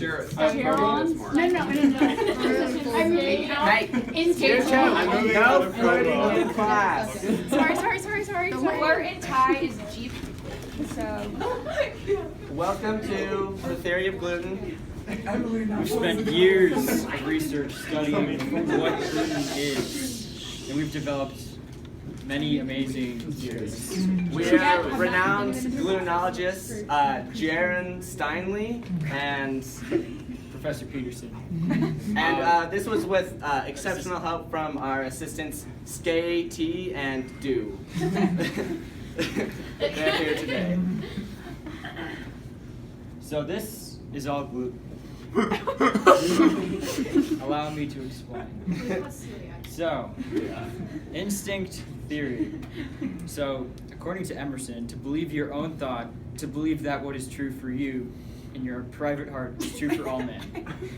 Sure. No. I'm moving out. Hey, no flirting in class. Sorry. Flirt and tie is Jeep. So. Welcome to the theory of gluten. We've spent years of research studying what gluten is, and we've developed many amazing theories. We are renowned glutenologists, Jaron Steinley and Professor Peterson. And this was with exceptional help from our assistants Skay, T, and Do. They're here today. So this is all gluten. Allow me to explain. So, instinct theory. So, according to Emerson, to believe your own thought, to believe that what is true for you in your private heart is true for all men.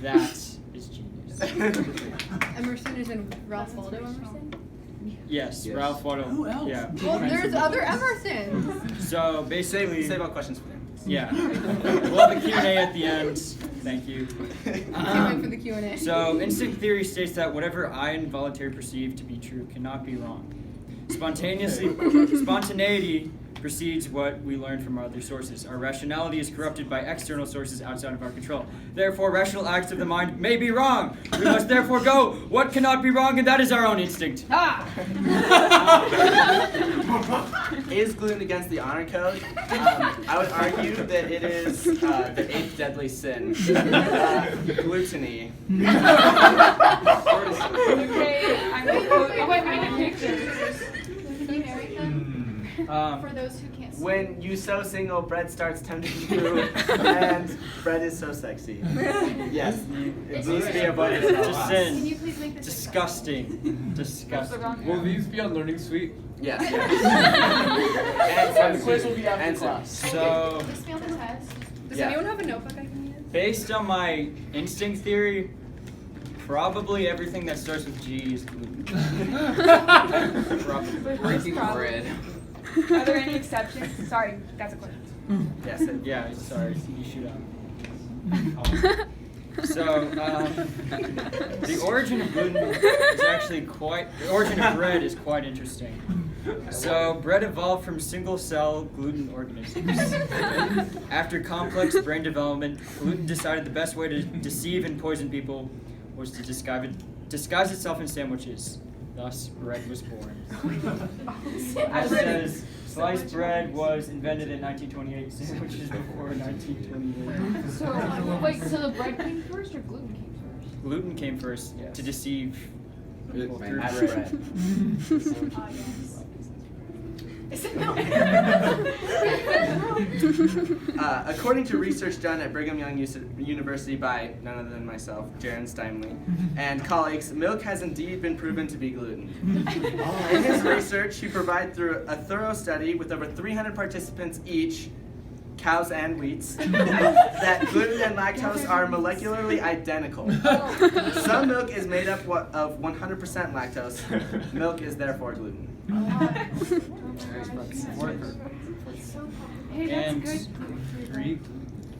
That is genius. Emerson is in Ralph Waldo Emerson? Yes, Ralph Waldo. Who else? Yeah. Well, there's other Emersons. So basically, Save all questions for them. yeah. We'll have a Q&A at the end. Thank you. Can't wait for the Q&A. So instinct theory states that whatever I involuntarily perceive to be true cannot be wrong. Spontaneity precedes what we learn from other sources. Our rationality is corrupted by external sources outside of our control. Therefore, rational acts of the mind may be wrong. We must therefore go what cannot be wrong, and that is our own instinct. Is gluten against the honor code? I would argue that it is the eighth deadly sin. Gluttony. Okay, I'm gonna go. Oh, wait, I need pictures. For those who can't see. When you so single, bread starts tempting you, and bread is so sexy. Yes, it needs to be avoided at all Just costs. sin. Can you please make this Disgusting. Disgusting. Will these be on Learning Suite? Yes. And the quiz will be after class. So, Just fail the test. Does Yeah. anyone have a notebook I can use? based on my instinct theory, probably everything that starts with G is gluten. Probably. Breaking bread. Are there any exceptions? Sorry, that's a question. Yes. Yeah, sorry, you shoot out. So, the origin of gluten is actually the origin of bread is quite interesting. So, bread evolved from single-cell gluten organisms. After complex brain development, gluten decided the best way to deceive and poison people was to disguise itself in sandwiches. Thus, bread was born. It says, sliced bread was invented in 1928, sandwiches before 1928. So, wait, so the bread came first or gluten came first? Gluten came first Yes. to deceive people through As bread. According to research done at Brigham Young University by none other than myself, Jaron Steinley, and colleagues, milk has indeed been proven to be gluten. In his research, he provided through a thorough study with over 300 participants each, cows and wheats, that gluten and lactose are molecularly identical. Some milk is made up of 100% lactose. Milk is therefore gluten. Hey, And that's good.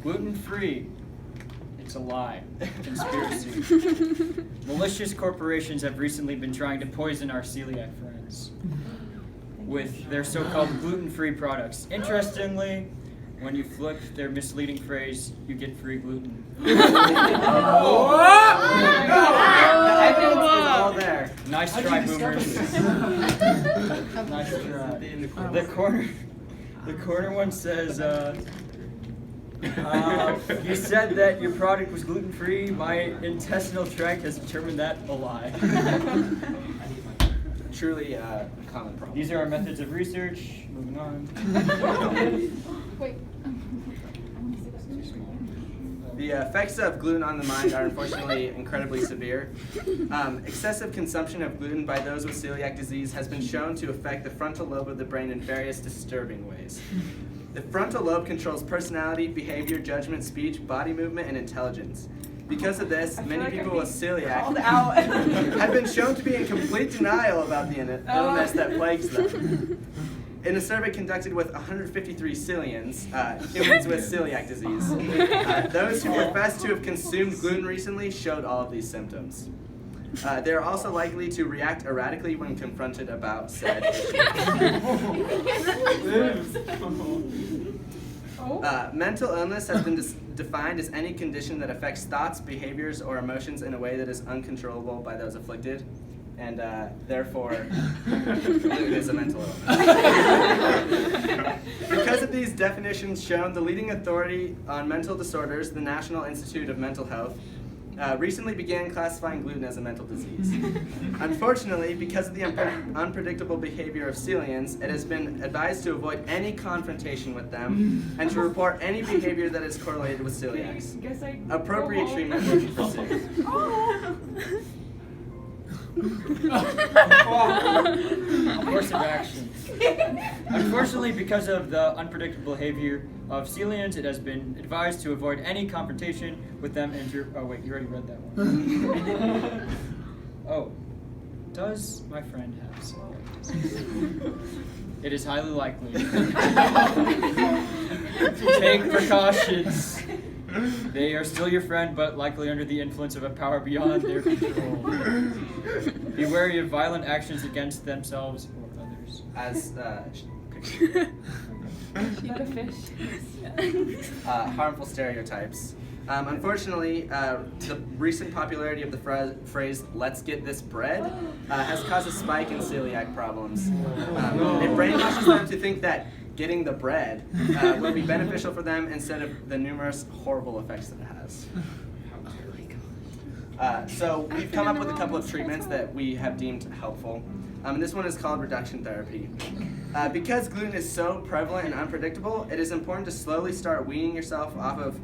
gluten-free. It's a lie. Conspiracy. Malicious corporations have recently been trying to poison our celiac friends with their so-called gluten-free products. Interestingly, when you flip their misleading phrase, you get free gluten. The evidence is all there. Nice try, boomers. Nice try. The corner one says, you said that your product was gluten-free. My intestinal tract has determined that a lie. Truly a common problem. These are our methods of research. Moving on. Wait. The effects of gluten on the mind are unfortunately incredibly severe. Excessive consumption of gluten by those with celiac disease has been shown to affect the frontal lobe of the brain in various disturbing ways. The frontal lobe controls personality, behavior, judgment, speech, body movement, and intelligence. Because of this, many people with celiac have been shown to be in complete denial about the illness that plagues them. In a survey conducted with 153 celians, humans with celiac disease, those who professed to have consumed gluten recently showed all of these symptoms. They are also likely to react erratically when confronted about said issues. Mental illness has been defined as any condition that affects thoughts, behaviors, or emotions in a way that is uncontrollable by those afflicted, and therefore, gluten is a mental illness. Because of these definitions shown, the leading authority on mental disorders, the National Institute of Mental Health, recently began classifying gluten as a mental disease. Unfortunately, because of the unpredictable behavior of celians, it has been advised to avoid any confrontation with them and to report any behavior that is correlated with celiacs. Appropriate treatment will be pursued. Course of action. Unfortunately, because of the unpredictable behavior of celians, it has been advised to avoid any confrontation with them and to... Oh, wait, you already read that one. Oh, does my friend have celiac disease? It is highly likely. Take precautions. They are still your friend, but likely under the influence of a power beyond their control. Be wary of violent actions against themselves or others. As Like a fish. harmful stereotypes. Unfortunately, the recent popularity of the phrase "let's get this bread" has caused a spike in celiac problems. It brainwashes them to think that getting the bread will be beneficial for them instead of the numerous horrible effects that it has. So we've come up with a couple of treatments that we have deemed helpful. And this one is called reduction therapy. Because gluten is so prevalent and unpredictable, it is important to slowly start weaning yourself off of